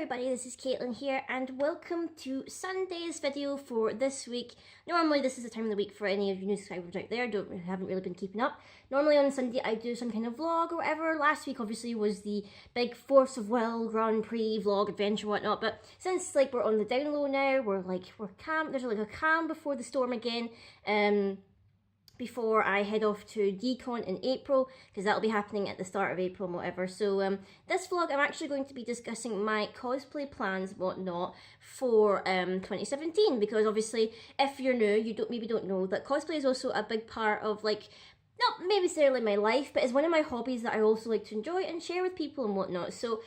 everybody, this is Caitlin here and welcome to Sunday's video for this week. Normally this is the time of the week for any of you new subscribers out there, haven't really been keeping up. Normally on Sunday I do some kind of vlog or whatever. Last week obviously was the big Force of Will Grand Prix vlog adventure whatnot, but since we're on the down low now, we're calm, there's a calm before the storm again. Before I head off to Decon in April, because that'll be happening at the start of April and whatever. So this vlog I'm actually going to be discussing my cosplay plans and whatnot for 2017, because obviously if you're new, you maybe don't know that cosplay is also a big part of not maybe necessarily my life, but it's one of my hobbies that I also like to enjoy and share with people and whatnot. So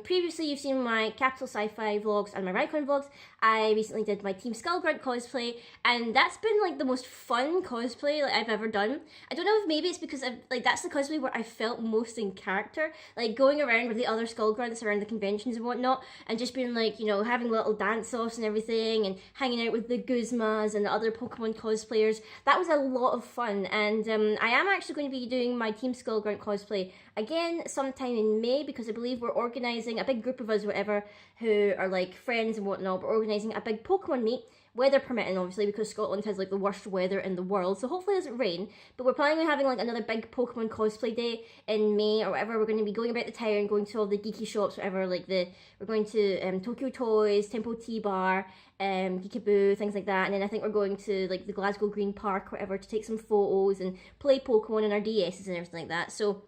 previously you've seen my Capital Sci-Fi vlogs and my Rycon vlogs. I recently did my Team Skullgrunt cosplay, and that's been the most fun cosplay I've ever done. I don't know if maybe it's because that's the cosplay where I felt most in character, going around with the other Skullgrunts around the conventions and whatnot, and just being having little dance-offs and everything, and hanging out with the Guzmas and the other Pokemon cosplayers. That was a lot of fun, and I am actually going to be doing my Team Skullgrunt cosplay again sometime in May, because I believe we're organising, a big group of us whatever, who are friends and whatnot, we're organising a big Pokemon meet, weather permitting obviously, because Scotland has the worst weather in the world, so hopefully it doesn't rain, but we're planning on having another big Pokemon cosplay day in May or whatever. We're going to be going about the town, going to all the geeky shops, whatever, we're going to Tokyo Toys, Temple Tea Bar, Geekaboo, things like that, and then I think we're going to the Glasgow Green Park, whatever, to take some photos and play Pokemon on our DSs and everything like that. So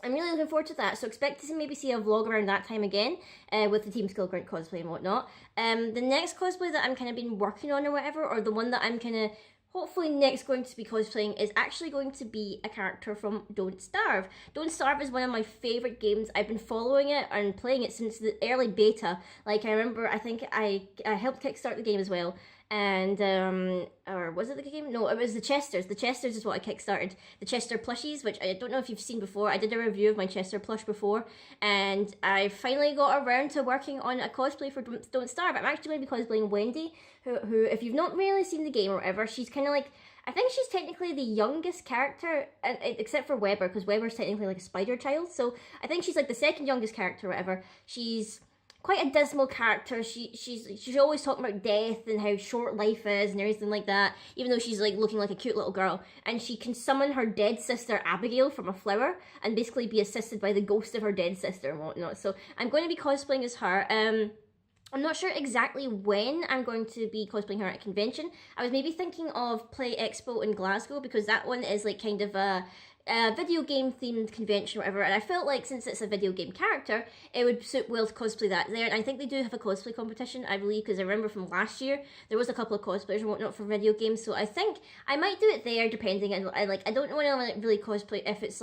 I'm really looking forward to that, so expect to maybe see a vlog around that time again with the Team Skullgrunt cosplay and whatnot. The next cosplay that I'm been working on or whatever, or the one that I'm hopefully next going to be cosplaying, is actually going to be a character from Don't Starve. Don't Starve is one of my favourite games. I've been following it and playing it since the early beta. I remember, I think I helped kickstart the game as well. And, or was it the game? No, it was the Chesters. The Chesters is what I kickstarted. The Chester plushies, which I don't know if you've seen before. I did a review of my Chester plush before, and I finally got around to working on a cosplay for Don't Starve. I'm actually going to be cosplaying Wendy, who if you've not really seen the game or whatever, she's I think she's technically the youngest character, except for Weber, because Weber's technically a spider child. So I think she's the second youngest character or whatever. She's quite a dismal character. She's always talking about death and how short life is and everything like that, even though she's looking like a cute little girl. And she can summon her dead sister Abigail from a flower and basically be assisted by the ghost of her dead sister and whatnot. So I'm going to be cosplaying as her. I'm not sure exactly when I'm going to be cosplaying her at a convention. I was maybe thinking of Play Expo in Glasgow, because that one is kind of a video game themed convention or whatever, and I felt since it's a video game character, it would suit well to cosplay that there. And I think they do have a cosplay competition, I believe, because I remember from last year there was a couple of cosplayers and whatnot for video games, so I think I might do it there, depending. And I don't want to really cosplay if it's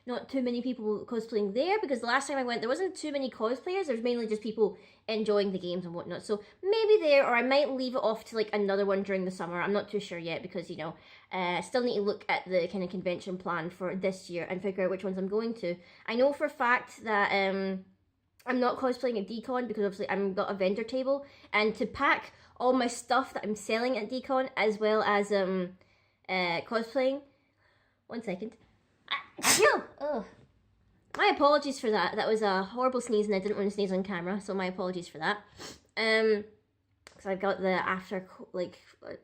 not too many people cosplaying there, because the last time I went there wasn't too many cosplayers, there was mainly just people enjoying the games and whatnot. So maybe there, or I might leave it off to another one during the summer. I'm not too sure yet, because still need to look at the kind of convention plan for this year and figure out which ones I'm going to. I know for a fact that I'm not cosplaying at Decon, because obviously I've got a vendor table, and to pack all my stuff that I'm selling at Decon as well as cosplaying. 1 second. Oh. My apologies for that. That was a horrible sneeze, and I didn't want to sneeze on camera, so my apologies for that. Because I've got the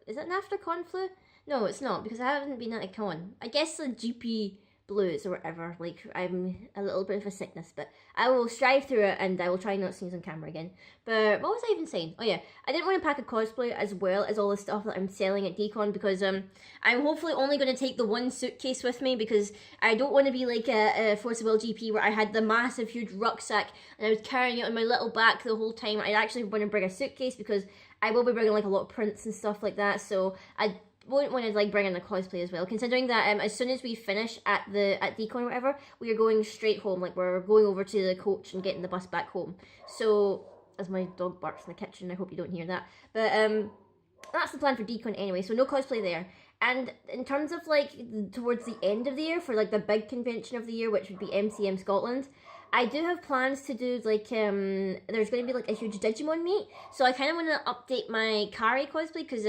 is it an after-con flu? No, it's not, because I haven't been at a con. I guess the GP blues or whatever, I'm a little bit of a sickness, but I will strive through it, and I will try not to sneeze on camera again. But what was I even saying? Oh yeah, I didn't want to pack a cosplay as well as all the stuff that I'm selling at Decon, because I'm hopefully only going to take the one suitcase with me, because I don't want to be like a Force of Will GP where I had the massive huge rucksack and I was carrying it on my little back the whole time. I actually want to bring a suitcase, because I will be bringing a lot of prints and stuff like that, so I won't want to bring in a cosplay as well, considering that as soon as we finish at Decon or whatever, we are going straight home. We're going over to the coach and getting the bus back home. So, as my dog barks in the kitchen, I hope you don't hear that, but that's the plan for Decon anyway, so no cosplay there. And in terms of towards the end of the year, for the big convention of the year, which would be MCM Scotland, I do have plans to do there's going to be a huge Digimon meet, so I kind of want to update my Kari cosplay, because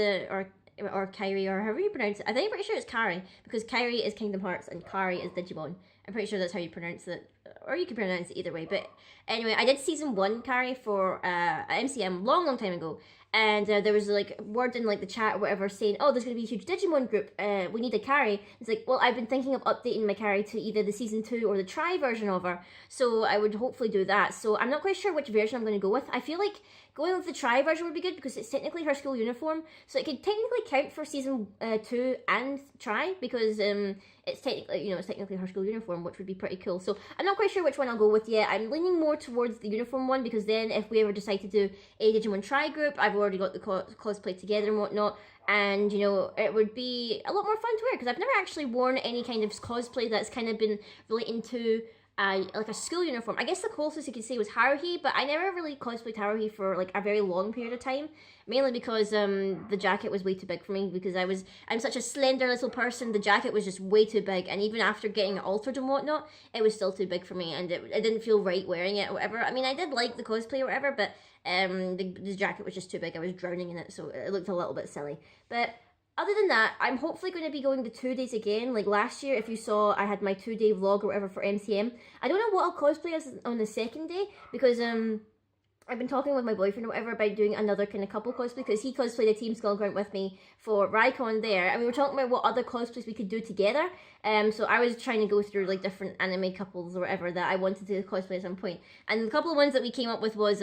or Kyrie, or however you pronounce it. I think I'm pretty sure it's Kari, because Kyrie is Kingdom Hearts and Kari is Digimon. I'm pretty sure that's how you pronounce it, or you can pronounce it either way. But anyway, I did season 1 carry for MCM long time ago, and there was like word in like the chat or whatever saying, oh, there's going to be a huge Digimon group, we need a carry. It's like, well, I've been thinking of updating my carry to either the season 2 or the tri version of her, so I would hopefully do that. So I'm not quite sure which version I'm going to go with. I feel like going with the tri version would be good because it's technically her school uniform, so it could technically count for season 2 and tri, because it's technically, it's technically her school uniform, which would be pretty cool. So I'm not quite sure which one I'll go with yet. I'm leaning more towards the uniform one, because then if we ever decide to do a Digimon tri group, I've already got the cosplay together and whatnot, and it would be a lot more fun to wear, because I've never actually worn any kind of cosplay that's kind of been relating to like a school uniform. I guess the closest you could say was Haruhi, but I never really cosplayed Haruhi for like a very long period of time, mainly because the jacket was way too big for me, because I'm such a slender little person. The jacket was just way too big, and even after getting it altered and whatnot, it was still too big for me, and it didn't feel right wearing it or whatever. I mean, I did like the cosplay or whatever, but the jacket was just too big. I was drowning in it, so it looked a little bit silly. But other than that, I'm hopefully going to be going the 2 days again. Like last year, if you saw, I had my 2-day vlog or whatever for MCM. I don't know what I'll cosplay as on the second day, because I've been talking with my boyfriend or whatever about doing another kind of couple cosplay, because he cosplayed a Team Skull Grunt with me for Rycon there, and we were talking about what other cosplays we could do together. So I was trying to go through like different anime couples or whatever that I wanted to cosplay at some point. And a couple of ones that we came up with was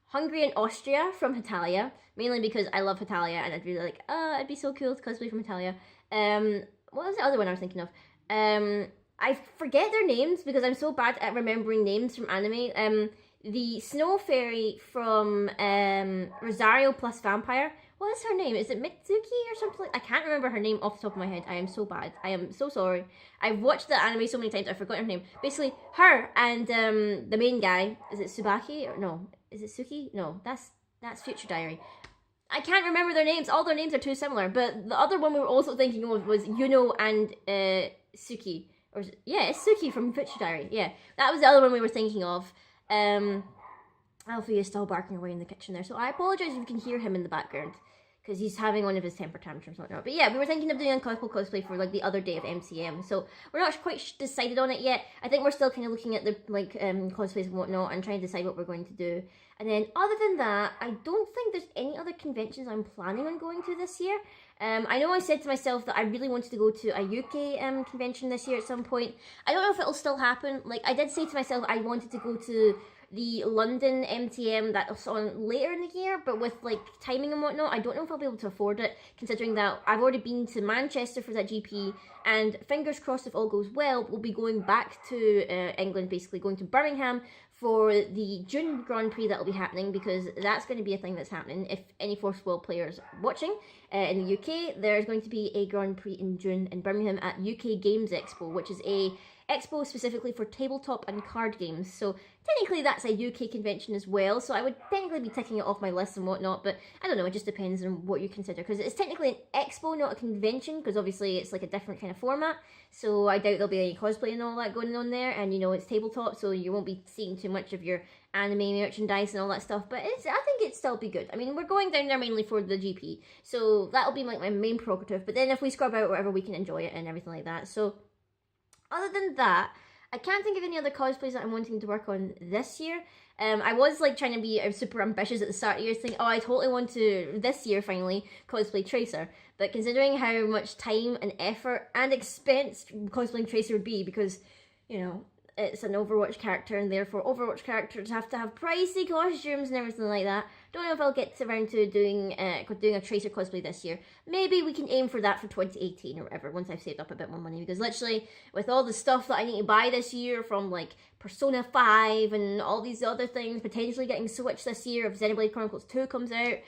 Hungary and Austria from Hetalia, mainly because I love Hetalia, and I'd really like, it'd be so cool to cosplay from Hetalia. What was the other one I was thinking of? I forget their names because I'm so bad at remembering names from anime. The Snow Fairy from Rosario plus Vampire. What is her name? Is it Mitsuki or something? I can't remember her name off the top of my head. I am so bad. I am so sorry. I've watched the anime so many times I've forgotten her name. Basically, her and the main guy. Is it Tsubaki? Or no? Is it Suki? No, that's Future Diary. I can't remember their names. All their names are too similar. But the other one we were also thinking of was Yuno and Suki. Yeah, it's Suki from Future Diary. Yeah, that was the other one we were thinking of. Alfie is still barking away in the kitchen there, so I apologise if you can hear him in the background, because he's having one of his temper tantrums and whatnot. But yeah, we were thinking of doing a cosplay for like the other day of MCM, so we're not quite decided on it yet. I think we're still kind of looking at the cosplays and whatnot and trying to decide what we're going to do. And then other than that, I don't think there's any other conventions I'm planning on going to this year. I know I said to myself that I really wanted to go to a UK convention this year at some point. I don't know if it'll still happen. Like, I did say to myself I wanted to go to the London MTM that's on later in the year, but with like timing and whatnot, I don't know if I'll be able to afford it, considering that I've already been to Manchester for that GP, and fingers crossed if all goes well, we'll be going back to England, basically going to Birmingham for the June Grand Prix that will be happening, because that's going to be a thing that's happening. If any Force World players watching in the UK, there's going to be a Grand Prix in June in Birmingham at UK Games Expo, which is a expo specifically for tabletop and card games. So technically that's a UK convention as well, so I would technically be ticking it off my list and whatnot, but I don't know, it just depends on what you consider, because it's technically an expo, not a convention, because obviously it's like a different kind of format, so I doubt there'll be any cosplay and all that going on there, and it's tabletop, so you won't be seeing too much of your anime merchandise and all that stuff, but I think it'd still be good. I mean, we're going down there mainly for the GP, so that'll be like my main prerogative, but then if we scrub out whatever, we can enjoy it and everything like that. So other than that, I can't think of any other cosplays that I'm wanting to work on this year. I was like trying to be super ambitious at the start of the year, saying, oh, I totally want to, this year finally, cosplay Tracer. But considering how much time and effort and expense cosplaying Tracer would be, because, it's an Overwatch character, and therefore Overwatch characters have to have pricey costumes and everything like that. Don't know if I'll get around to doing a Tracer cosplay this year. Maybe we can aim for that for 2018 or whatever, once I've saved up a bit more money, because literally, with all the stuff that I need to buy this year, from like Persona 5 and all these other things, potentially getting Switch this year if Xenoblade Chronicles 2 comes out,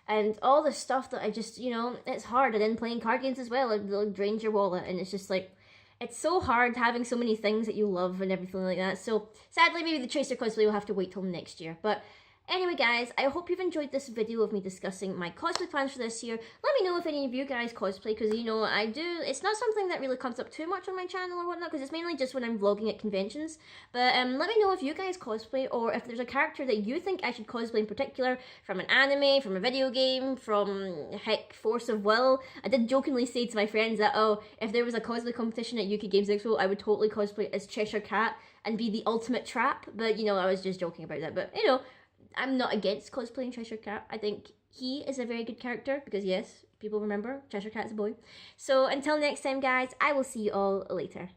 and all the stuff that I just, it's hard. And then playing card games as well, it drains your wallet, and it's just like, it's so hard having so many things that you love and everything like that. So sadly, maybe the Tracer cosplay will have to wait till next year. But Anyway guys, I hope you've enjoyed this video of me discussing my cosplay plans for this year. Let me know if any of you guys cosplay, because you know, it's not something that really comes up too much on my channel or whatnot, because it's mainly just when I'm vlogging at conventions. But let me know if you guys cosplay, or if there's a character that you think I should cosplay in particular, from an anime, from a video game, from, heck, Force of Will. I did jokingly say to my friends that, oh, if there was a cosplay competition at UK Games Expo, I would totally cosplay as Cheshire Cat and be the ultimate trap. But, you know, I was just joking about that. But, you know, I'm not against cosplaying Cheshire Cat. I think he is a very good character because, yes, people remember Cheshire Cat's a boy. So until next time, guys, I will see you all later.